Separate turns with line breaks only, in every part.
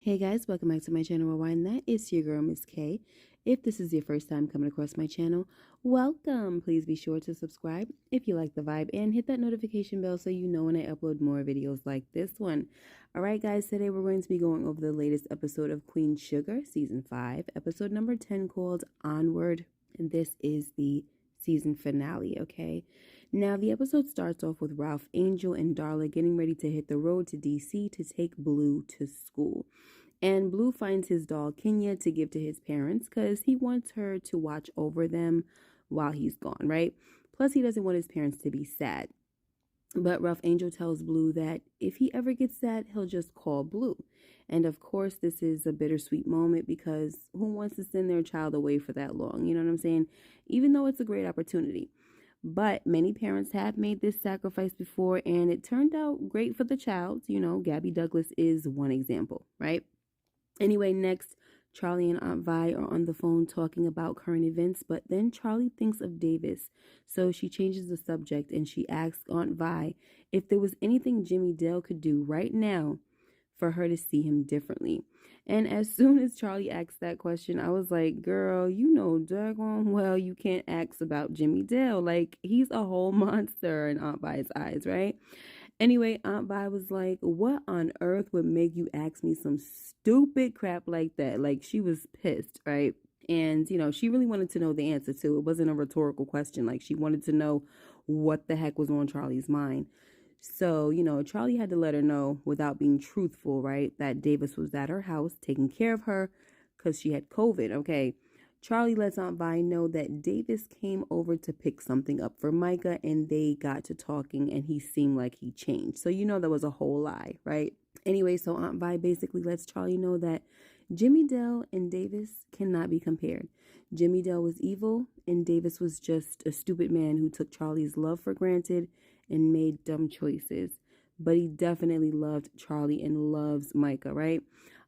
Hey guys, welcome back to my channel Rewind. That is your girl Miss K. If this is your first time coming across my channel, welcome. Please be sure to subscribe if you like the vibe and hit that notification bell so you know when I upload more videos like this one. Alright guys, today we're going to be going over the latest episode of Queen Sugar season 5, episode number 10 called Onward. And this is the season finale, okay? Now, the episode starts off with Ralph Angel and Darla getting ready to hit the road to DC to take Blue to school. And Blue finds his doll, Kenya, to give to his parents because he wants her to watch over them while he's gone, right? Plus, he doesn't want his parents to be sad. But Ralph Angel tells Blue that if he ever gets sad, he'll just call Blue. And of course, this is a bittersweet moment because who wants to send their child away for that long? You know what I'm saying? Even though it's a great opportunity. But many parents have made this sacrifice before, and it turned out great for the child. You know, Gabby Douglas is one example, right? Anyway, next, Charley and Aunt Vi are on the phone talking about current events, but then Charley thinks of Davis. So she changes the subject and she asks Aunt Vi if there was anything Jimmy Dale could do right now for her to see him differently. And as soon as Charley asked that question, I was like, girl, you know daggone well you can't ask about Jimmy Dale. Like, he's a whole monster in Aunt Vi's eyes, right? Anyway, Aunt Vi was like, what on earth would make you ask me some stupid crap like that? Like, she was pissed, right? And, you know, she really wanted to know the answer to it. Wasn't a rhetorical question. Like, she wanted to know what the heck was on Charley's mind. So, you know, Charley had to let her know without being truthful, right, that Davis was at her house taking care of her because she had COVID, okay? Charley lets Aunt Vi know that Davis came over to pick something up for Micah and they got to talking and he seemed like he changed. So, you know, that was a whole lie, right? Anyway, so Aunt Vi basically lets Charley know that Jimmy Dale and Davis cannot be compared. Jimmy Dale was evil and Davis was just a stupid man who took Charley's love for granted and made dumb choices. But he definitely loved Charley and loves Micah, right?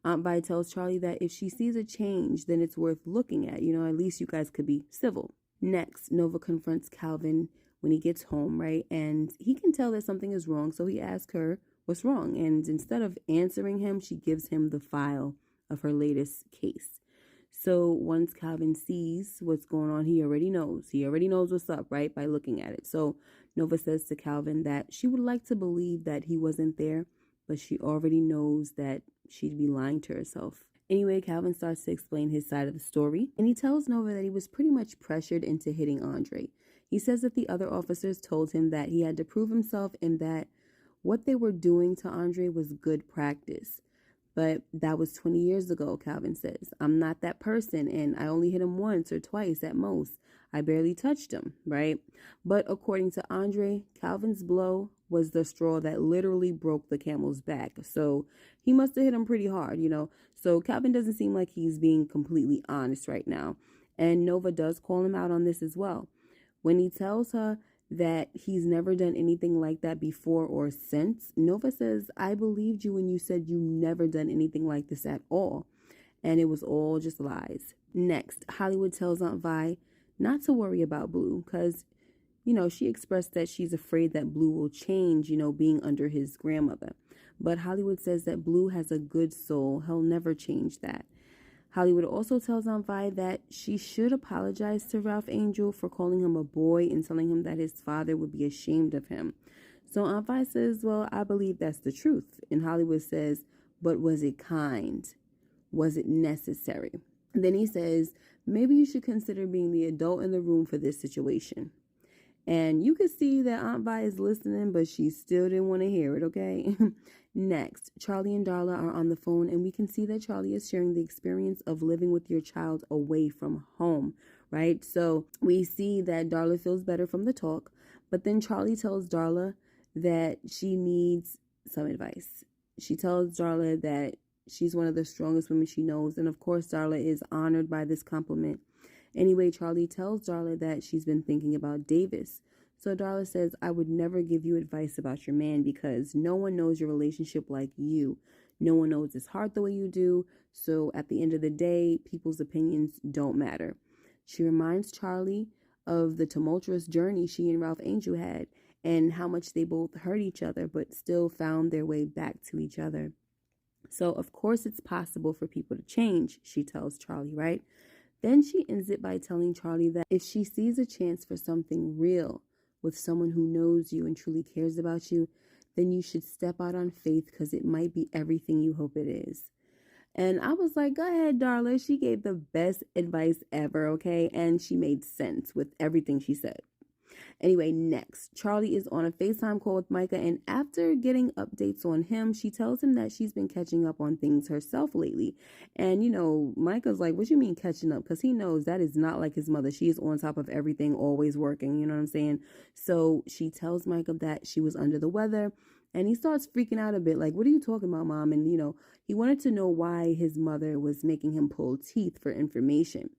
Aunt Vi tells Charley that if she sees a change, then it's worth looking at. You know, at least you guys could be civil. Next, Nova confronts Calvin when he gets home, right? And he can tell that something is wrong, so he asks her what's wrong. And instead of answering him, she gives him the file of her latest case. So once Calvin sees what's going on, he already knows. He already knows what's up, right? By looking at it. So Nova says to Calvin that she would like to believe that he wasn't there, but she already knows that she'd be lying to herself. Anyway, Calvin starts to explain his side of the story, and he tells Nova that he was pretty much pressured into hitting Andre. He says that the other officers told him that he had to prove himself and that what they were doing to Andre was good practice. But that was 20 years ago, Calvin says. I'm not that person, and I only hit him once or twice at most. I barely touched him, right? But according to Andre, Calvin's blow was the straw that literally broke the camel's back. So he must have hit him pretty hard, you know. So Calvin doesn't seem like he's being completely honest right now. And Nova does call him out on this as well. When he tells her that he's never done anything like that before or since, Nova says, I believed you when you said you never done anything like this at all. And it was all just lies. Next, Hollywood tells Aunt Vi not to worry about Blue because, you know, she expressed that she's afraid that Blue will change, you know, being under his grandmother. But Hollywood says that Blue has a good soul. He'll never change that. Hollywood also tells Aunt Vi that she should apologize to Ralph Angel for calling him a boy and telling him that his father would be ashamed of him. So Aunt Vi says, well, I believe that's the truth. And Hollywood says, but was it kind? Was it necessary? And then he says, maybe you should consider being the adult in the room for this situation. And you can see that Aunt Vi is listening, but she still didn't want to hear it, okay? Next, Charley and Darla are on the phone, and we can see that Charley is sharing the experience of living with your child away from home, right? So we see that Darla feels better from the talk, but then Charley tells Darla that she needs some advice. She tells Darla that she's one of the strongest women she knows, and of course Darla is honored by this compliment. Anyway, Charley tells Darla that she's been thinking about Davis. So Darla says, I would never give you advice about your man because no one knows your relationship like you. No one knows his heart the way you do. So at the end of the day, people's opinions don't matter. She reminds Charley of the tumultuous journey she and Ralph Angel had and how much they both hurt each other but still found their way back to each other. So, of course, it's possible for people to change, she tells Charley, right? Then she ends it by telling Charley that if she sees a chance for something real with someone who knows you and truly cares about you, then you should step out on faith because it might be everything you hope it is. And I was like, go ahead, Darla. She gave the best advice ever, okay? And she made sense with everything she said. Anyway, next, Charley is on a FaceTime call with Micah, and after getting updates on him, she tells him that she's been catching up on things herself lately. And, Micah's like, what you mean catching up? Because he knows that is not like his mother. She is on top of everything, always working, you know what I'm saying? So she tells Micah that she was under the weather, and he starts freaking out a bit, like, what are you talking about, Mom? And, he wanted to know why his mother was making him pull teeth for information.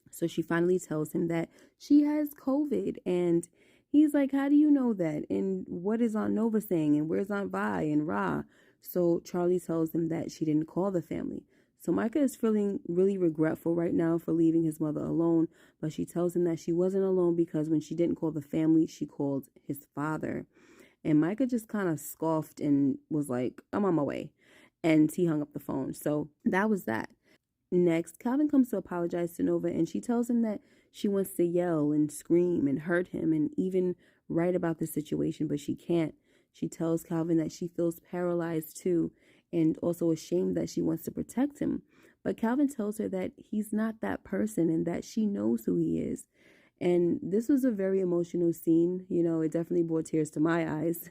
So she finally tells him that she has COVID, and he's like, how do you know that? And what is Aunt Nova saying? And where's Aunt Vi and Ra? So Charley tells him that she didn't call the family. So Micah is feeling really regretful right now for leaving his mother alone, but she tells him that she wasn't alone because when she didn't call the family, she called his father. And Micah just kind of scoffed and was like, I'm on my way. And he hung up the phone. So that was that. Next, Calvin comes to apologize to Nova, and she tells him that she wants to yell and scream and hurt him and even write about the situation, but she can't. She tells Calvin that she feels paralyzed too and also ashamed that she wants to protect him. But Calvin tells her that he's not that person and that she knows who he is. And this was a very emotional scene. It definitely brought tears to my eyes.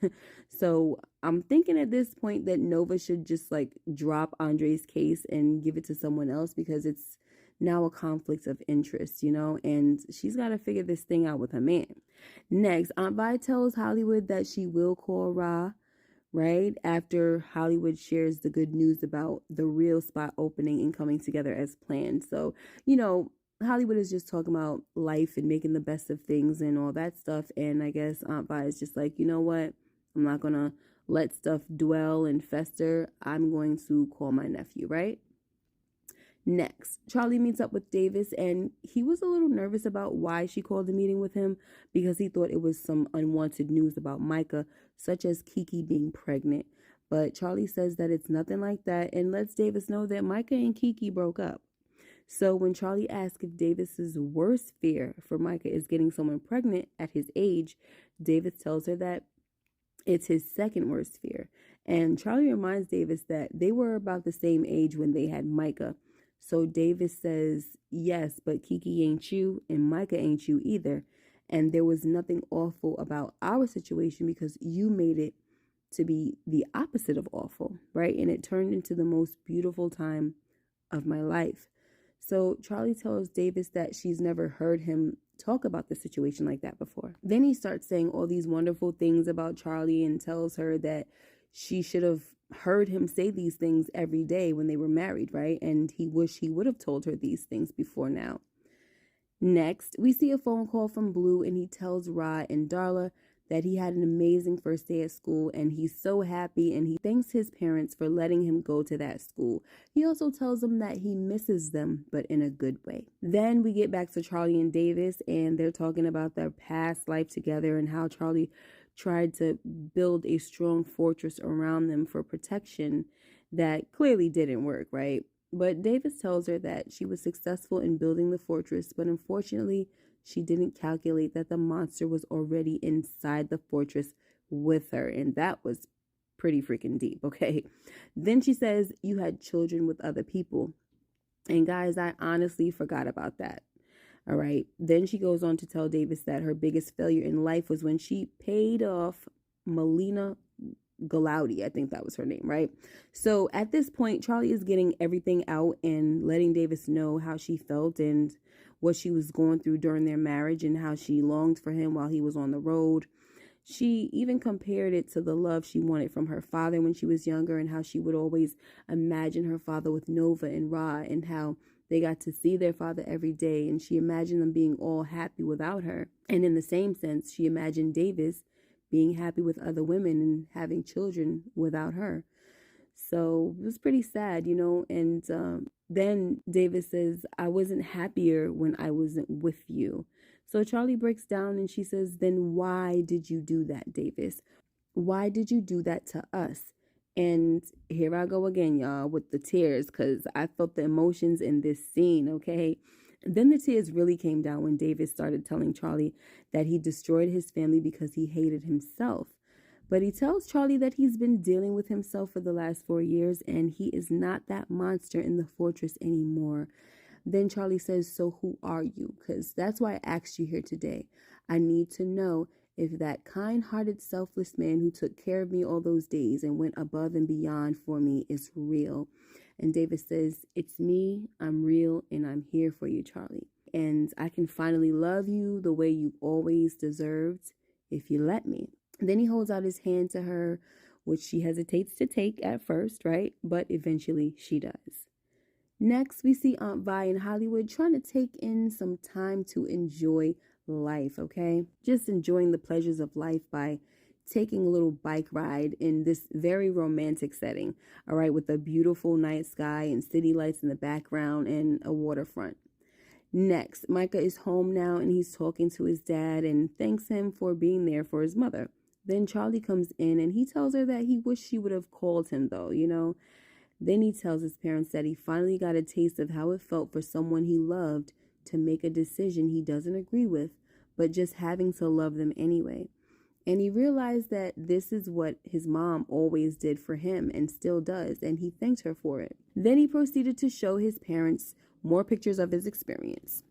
So I'm thinking at this point that Nova should just drop Andre's case and give it to someone else because it's now a conflict of interest, and she's got to figure this thing out with her man. Next, Aunt Vi tells Hollywood that she will call Ra, right? After Hollywood shares the good news about the real spot opening and coming together as planned. So, Hollywood is just talking about life and making the best of things and all that stuff. And I guess Aunt Vi is just like, you know what? I'm not going to let stuff dwell and fester. I'm going to call my nephew, right? Next, Charley meets up with Davis, and he was a little nervous about why she called the meeting with him because he thought it was some unwanted news about Micah, such as Kiki being pregnant. But Charley says that it's nothing like that and lets Davis know that Micah and Kiki broke up. So when Charley asks if Davis's worst fear for Micah is getting someone pregnant at his age, Davis tells her that it's his second worst fear. And Charley reminds Davis that they were about the same age when they had Micah. So Davis says, yes, but Kiki ain't you and Micah ain't you either. And there was nothing awful about our situation because you made it to be the opposite of awful, right? And it turned into the most beautiful time of my life. So Charley tells Davis that she's never heard him talk about the situation like that before. Then he starts saying all these wonderful things about Charley and tells her that she should have heard him say these things every day when they were married, right? And he wished he would have told her these things before now. Next, we see a phone call from Blue, and he tells Ra and Darla that he had an amazing first day at school and he's so happy, and he thanks his parents for letting him go to that school. He also tells them that he misses them, but in a good way. Then we get back to Charley and Davis, and they're talking about their past life together and how Charley tried to build a strong fortress around them for protection that clearly didn't work, right? But Davis tells her that she was successful in building the fortress, but unfortunately, she didn't calculate that the monster was already inside the fortress with her, and that was pretty freaking deep, okay? Then she says, you had children with other people. And guys, I honestly forgot about that. All right. Then she goes on to tell Davis that her biggest failure in life was when she paid off Melina Galaudy. I think that was her name, right? So at this point, Charley is getting everything out and letting Davis know how she felt and what she was going through during their marriage and how she longed for him while he was on the road. She even compared it to the love she wanted from her father when she was younger and how she would always imagine her father with Nova and Ra and how they got to see their father every day, and she imagined them being all happy without her. And in the same sense, she imagined Davis being happy with other women and having children without her. So it was pretty sad, and then Davis says, I wasn't happier when I wasn't with you. So Charley breaks down and she says, then why did you do that, Davis? Why did you do that to us? And here I go again, y'all, with the tears, because I felt the emotions in this scene, okay? Then the tears really came down when Davis started telling Charley that he destroyed his family because he hated himself. But he tells Charley that he's been dealing with himself for the last 4 years and he is not that monster in the fortress anymore. Then Charley says, "So who are you? Because that's why I asked you here today. I need to know if that kind-hearted, selfless man who took care of me all those days and went above and beyond for me is real." And Davis says, "It's me. I'm real and I'm here for you, Charley. And I can finally love you the way you always deserved if you let me." Then he holds out his hand to her, which she hesitates to take at first, right? But eventually she does. Next, we see Aunt Vi in Hollywood trying to take in some time to enjoy life, okay? Just enjoying the pleasures of life by taking a little bike ride in this very romantic setting, all right, with a beautiful night sky and city lights in the background and a waterfront. Next, Micah is home now and he's talking to his dad and thanks him for being there for his mother. Then Charley comes in and he tells her that he wished she would have called him though, you know. Then he tells his parents that he finally got a taste of how it felt for someone he loved to make a decision he doesn't agree with, but just having to love them anyway. And he realized that this is what his mom always did for him and still does, and he thanked her for it. Then he proceeded to show his parents more pictures of his experience.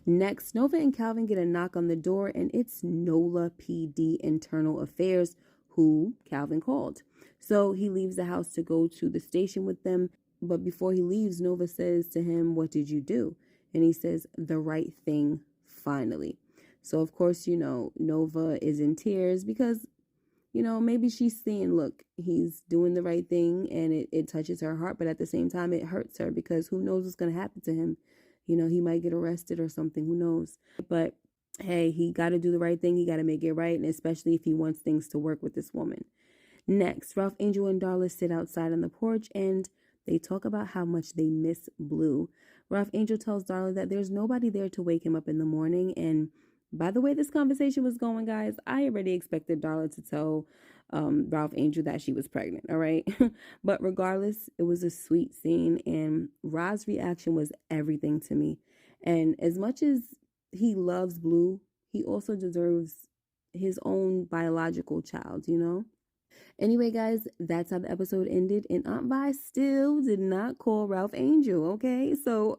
Next, Nova and Calvin get a knock on the door, and it's NOLA PD Internal Affairs, who Calvin called. So he leaves the house to go to the station with them. But before he leaves, Nova says to him, "What did you do?" And he says, "The right thing, finally." So, of course, Nova is in tears because, maybe she's seeing, look, he's doing the right thing and it touches her heart. But at the same time, it hurts her because who knows what's going to happen to him. He might get arrested or something. Who knows? But hey, he got to do the right thing. He got to make it right. And especially if he wants things to work with this woman. Next, Ralph Angel and Darla sit outside on the porch and they talk about how much they miss Blue. Ralph Angel tells Darla that there's nobody there to wake him up in the morning. And by the way this conversation was going, guys, I already expected Darla to tell Ralph Angel that she was pregnant, all right? But regardless, it was a sweet scene and Ra's reaction was everything to me. And as much as he loves Blue, he also deserves his own biological child, Anyway, guys, that's how the episode ended. And Aunt Vi still did not call Ralph Angel, okay? So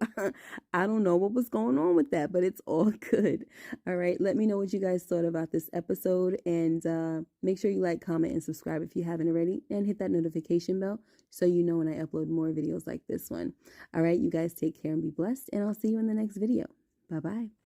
I don't know what was going on with that, but it's all good. All right, let me know what you guys thought about this episode. And make sure you like, comment, and subscribe if you haven't already. And hit that notification bell so you know when I upload more videos like this one. All right, you guys take care and be blessed. And I'll see you in the next video. Bye-bye.